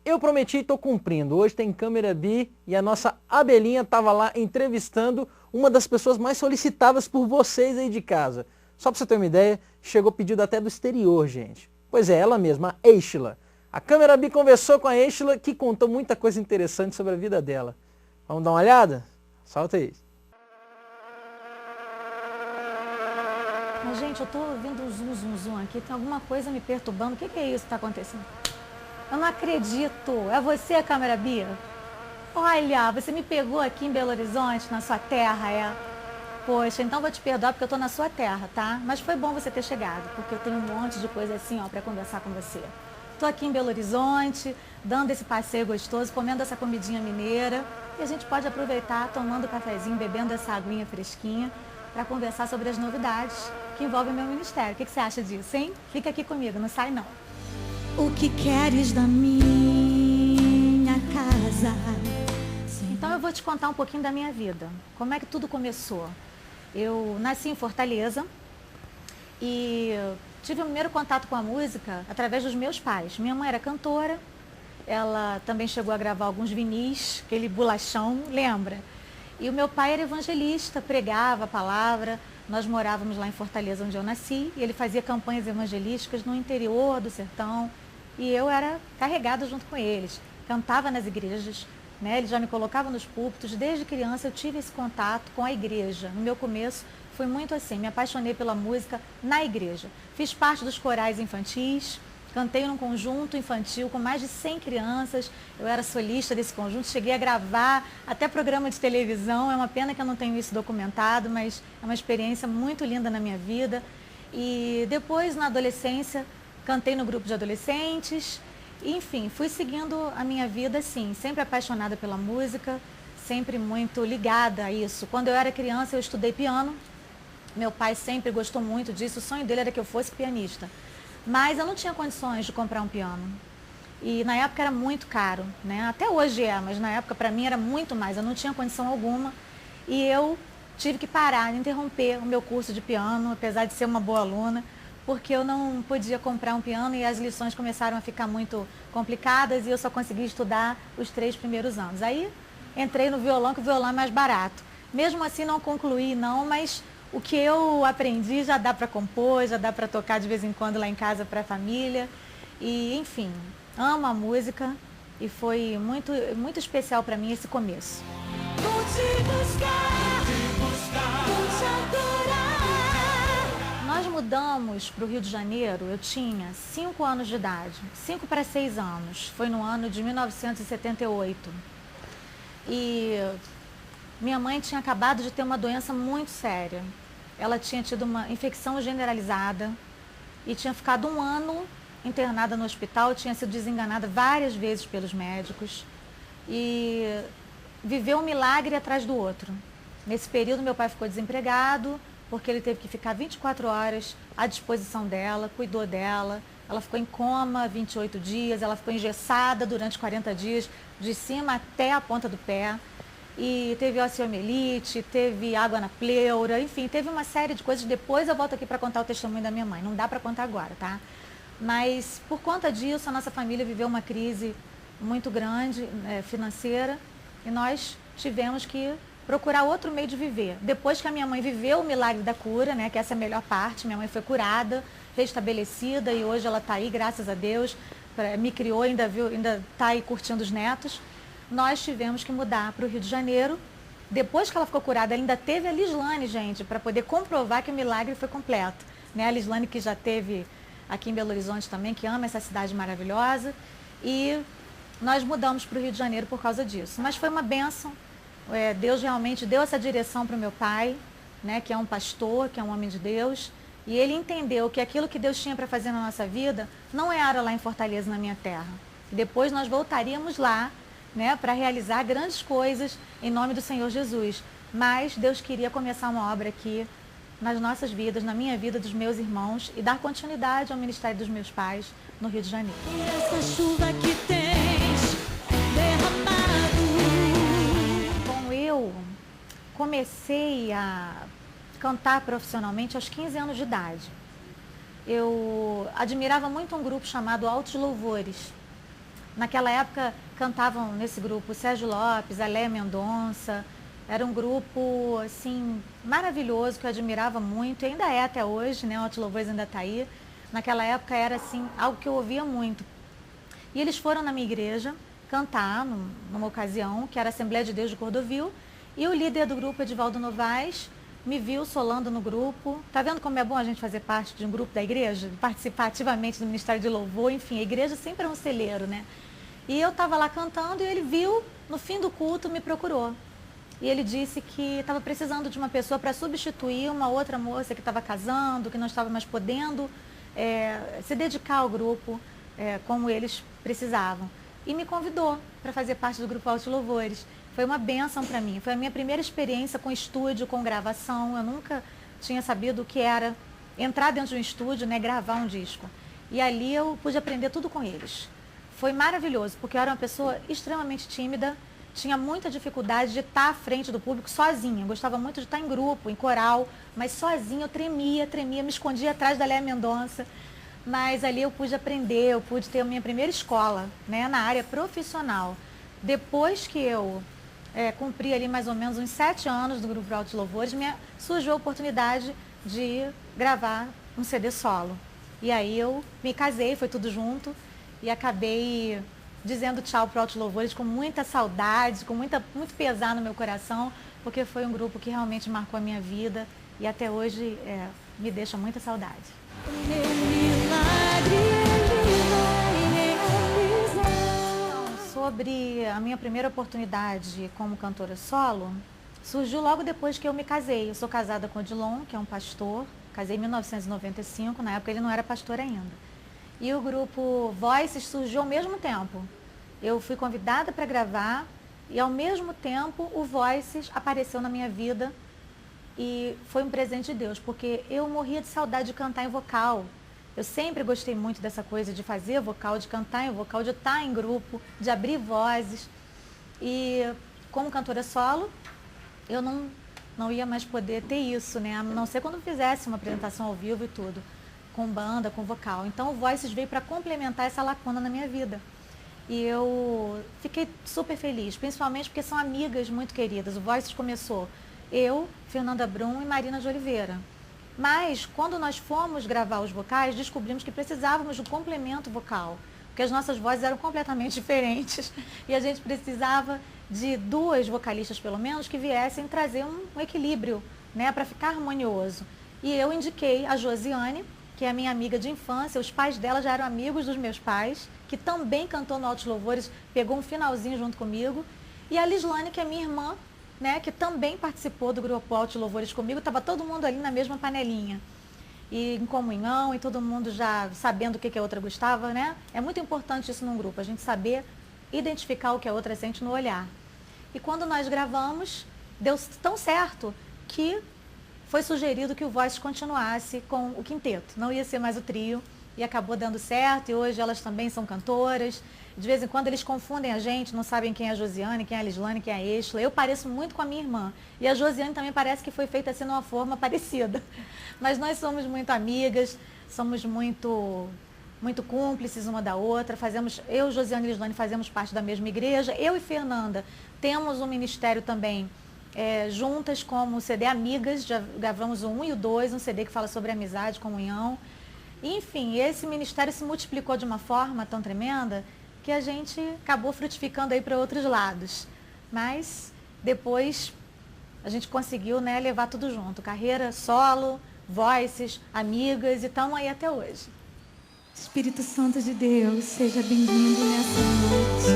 Eu prometi e tô cumprindo. Hoje tem Câmera Bi e a nossa Abelinha estava lá entrevistando uma das pessoas mais solicitadas por vocês aí de casa. Só para você ter uma ideia, chegou pedido até do exterior, gente. Pois é, ela mesma, a Eishla. A Câmera Bi conversou com a Eishla, que contou muita coisa interessante sobre a vida dela. Vamos dar uma olhada? Solta aí. Mas, gente, eu tô ouvindo um zum, zum, zum aqui, tem alguma coisa me perturbando. O que é isso que tá acontecendo? Eu não acredito. É você, Câmera Bi? Olha, você me pegou aqui em Belo Horizonte, na sua terra, é? Poxa, então vou te perdoar porque eu tô na sua terra, tá? Mas foi bom você ter chegado, porque eu tenho um monte de coisa assim, ó, pra conversar com você. Tô aqui em Belo Horizonte, dando esse passeio gostoso, comendo essa comidinha mineira. E a gente pode aproveitar tomando cafezinho, bebendo essa aguinha fresquinha, para conversar sobre as novidades que envolvem o meu ministério. O que você acha disso, hein? Fica aqui comigo, não sai não. O que queres da minha casa? Então eu vou te contar um pouquinho da minha vida. Como é que tudo começou? Eu nasci em Fortaleza e tive o primeiro contato com a música através dos meus pais. Minha mãe era cantora, ela também chegou a gravar alguns vinis, aquele bolachão, lembra? E o meu pai era evangelista, pregava a palavra. Nós morávamos lá em Fortaleza, onde eu nasci, e ele fazia campanhas evangelísticas no interior do sertão, e eu era carregada junto com eles. Cantava nas igrejas, né? Ele já me colocava nos púlpitos. Desde criança eu tive esse contato com a igreja. No meu começo foi muito assim, me apaixonei pela música na igreja. Fiz parte dos corais infantis, cantei num conjunto infantil com mais de 100 crianças, eu era solista desse conjunto, cheguei a gravar até programa de televisão. É uma pena que eu não tenho isso documentado, mas é uma experiência muito linda na minha vida. E depois, na adolescência, cantei no grupo de adolescentes. Enfim, fui seguindo a minha vida assim, sempre apaixonada pela música, sempre muito ligada a isso. Quando eu era criança, eu estudei piano. Meu pai sempre gostou muito disso, o sonho dele era que eu fosse pianista. Mas eu não tinha condições de comprar um piano. E na época era muito caro, né? Até hoje é, mas na época para mim era muito mais. Eu não tinha condição alguma. E eu tive que parar, interromper o meu curso de piano, apesar de ser uma boa aluna, porque eu não podia comprar um piano e as lições começaram a ficar muito complicadas e eu só consegui estudar os 3 primeiros anos. Aí entrei no violão, que o violão é mais barato. Mesmo assim não concluí não, mas o que eu aprendi já dá para compor, já dá para tocar de vez em quando lá em casa para a família. E, enfim, amo a música e foi muito, muito especial para mim esse começo. Vou te buscar, vou te adorar. Nós mudamos para o Rio de Janeiro, eu tinha 5 anos de idade, 5 para 6 anos. Foi no ano de 1978. E minha mãe tinha acabado de ter uma doença muito séria. Ela tinha tido uma infecção generalizada e tinha ficado 1 ano internada no hospital, tinha sido desenganada várias vezes pelos médicos e viveu um milagre atrás do outro. Nesse período, meu pai ficou desempregado, porque ele teve que ficar 24 horas à disposição dela, cuidou dela. Ela ficou em coma 28 dias, ela ficou engessada durante 40 dias, de cima até a ponta do pé. E teve osteomielite, teve água na pleura, enfim, teve uma série de coisas. Depois eu volto aqui para contar o testemunho da minha mãe, não dá para contar agora, tá? Mas por conta disso, a nossa família viveu uma crise muito grande, financeira, e nós tivemos que procurar outro meio de viver. Depois que a minha mãe viveu o milagre da cura, né, que essa é a melhor parte, minha mãe foi curada, restabelecida, e hoje ela está aí, graças a Deus, me criou, ainda está aí curtindo os netos. Nós tivemos que mudar para o Rio de Janeiro. Depois que ela ficou curada, ela ainda teve a Lislane, gente, para poder comprovar que o milagre foi completo. Né? A Lislane, que já teve aqui em Belo Horizonte também, que ama essa cidade maravilhosa. E nós mudamos para o Rio de Janeiro por causa disso. Mas foi uma bênção. Deus realmente deu essa direção para o meu pai, né, que é um pastor, que é um homem de Deus. E ele entendeu que aquilo que Deus tinha para fazer na nossa vida não era lá em Fortaleza, na minha terra. E depois nós voltaríamos lá, né, para realizar grandes coisas em nome do Senhor Jesus. Mas Deus queria começar uma obra aqui nas nossas vidas, na minha vida, dos meus irmãos, e dar continuidade ao ministério dos meus pais no Rio de Janeiro. E essa chuva que tens derramado. Bom, eu comecei a cantar profissionalmente aos 15 anos de idade. Eu admirava muito um grupo chamado Altos Louvores. Naquela época cantavam nesse grupo Sérgio Lopes, Alé Mendonça. Era um grupo, assim, maravilhoso, que eu admirava muito, e ainda é até hoje, né? O Altos Louvores ainda está aí. Naquela época era, assim, algo que eu ouvia muito. E eles foram na minha igreja cantar numa ocasião, que era a Assembleia de Deus de Cordovil, e o líder do grupo, Edivaldo Novaes, me viu solando no grupo. Tá vendo como é bom a gente fazer parte de um grupo da igreja, participar ativamente do Ministério de Louvor? Enfim, a igreja sempre é um celeiro, né? E eu estava lá cantando e ele viu, no fim do culto, me procurou. E ele disse que estava precisando de uma pessoa para substituir uma outra moça que estava casando, que não estava mais podendo se dedicar ao grupo como eles precisavam. E me convidou para fazer parte do Grupo Altos Louvores. Foi uma bênção para mim. Foi a minha primeira experiência com estúdio, com gravação. Eu nunca tinha sabido o que era entrar dentro de um estúdio, né, gravar um disco. E ali eu pude aprender tudo com eles. Foi maravilhoso, porque eu era uma pessoa extremamente tímida, tinha muita dificuldade de estar à frente do público sozinha. Eu gostava muito de estar em grupo, em coral, mas sozinha eu tremia, me escondia atrás da Léa Mendonça. Mas ali eu pude aprender, eu pude ter a minha primeira escola, né, na área profissional. Depois que eu cumpri ali mais ou menos uns 7 anos do Grupo Altos Louvores, surgiu a oportunidade de gravar um CD solo. E aí eu me casei, foi tudo junto, e acabei dizendo tchau para o Altos Louvores com muita saudade, com muito pesar no meu coração, porque foi um grupo que realmente marcou a minha vida e até hoje me deixa muita saudade. O meu milagre ele vai realizar. Sobre a minha primeira oportunidade como cantora solo, surgiu logo depois que eu me casei. Eu sou casada com o Odilon, que é um pastor, casei em 1995, na época ele não era pastor ainda. E o grupo Voices surgiu ao mesmo tempo. Eu fui convidada para gravar e ao mesmo tempo o Voices apareceu na minha vida. E foi um presente de Deus, porque eu morria de saudade de cantar em vocal. Eu sempre gostei muito dessa coisa de fazer vocal, de cantar em vocal, de estar em grupo, de abrir vozes. E como cantora solo, eu não ia mais poder ter isso, né? A não ser quando fizesse uma apresentação ao vivo e tudo, com banda, com vocal. Então o Voices veio para complementar essa lacuna na minha vida. E eu fiquei super feliz, principalmente porque são amigas muito queridas. O Voices começou eu, Fernanda Brum e Marina de Oliveira. Mas, quando nós fomos gravar os vocais, descobrimos que precisávamos de um complemento vocal, porque as nossas vozes eram completamente diferentes e a gente precisava de 2 vocalistas, pelo menos, que viessem trazer um equilíbrio, né, para ficar harmonioso. E eu indiquei a Josiane, que é a minha amiga de infância, os pais dela já eram amigos dos meus pais, que também cantou no Altos Louvores, pegou um finalzinho junto comigo, e a Lislane, que é minha irmã, né, que também participou do Grupo Altos Louvores comigo, estava todo mundo ali na mesma panelinha. E em comunhão, e todo mundo já sabendo o que a outra gostava, né? É muito importante isso num grupo, a gente saber identificar o que a outra sente no olhar. E quando nós gravamos, deu tão certo que foi sugerido que o Voices continuasse com o quinteto. Não ia ser mais o trio, e acabou dando certo, e hoje elas também são cantoras. De vez em quando eles confundem a gente, não sabem quem é a Josiane, quem é a Lislane, quem é a Exla. Eu pareço muito com a minha irmã. E a Josiane também parece que foi feita assim de uma forma parecida. Mas nós somos muito amigas, somos muito cúmplices uma da outra. Eu, Josiane e Lislane fazemos parte da mesma igreja. Eu e Fernanda temos um ministério também juntas como o CD Amigas. Já gravamos o 1 e o 2, um CD que fala sobre amizade, comunhão. Enfim, esse ministério se multiplicou de uma forma tão tremenda que a gente acabou frutificando aí para outros lados. Mas depois a gente conseguiu, né, levar tudo junto. Carreira solo, Voices, amigas, e estamos aí até hoje. Espírito Santo de Deus, seja bem-vindo nessa noite.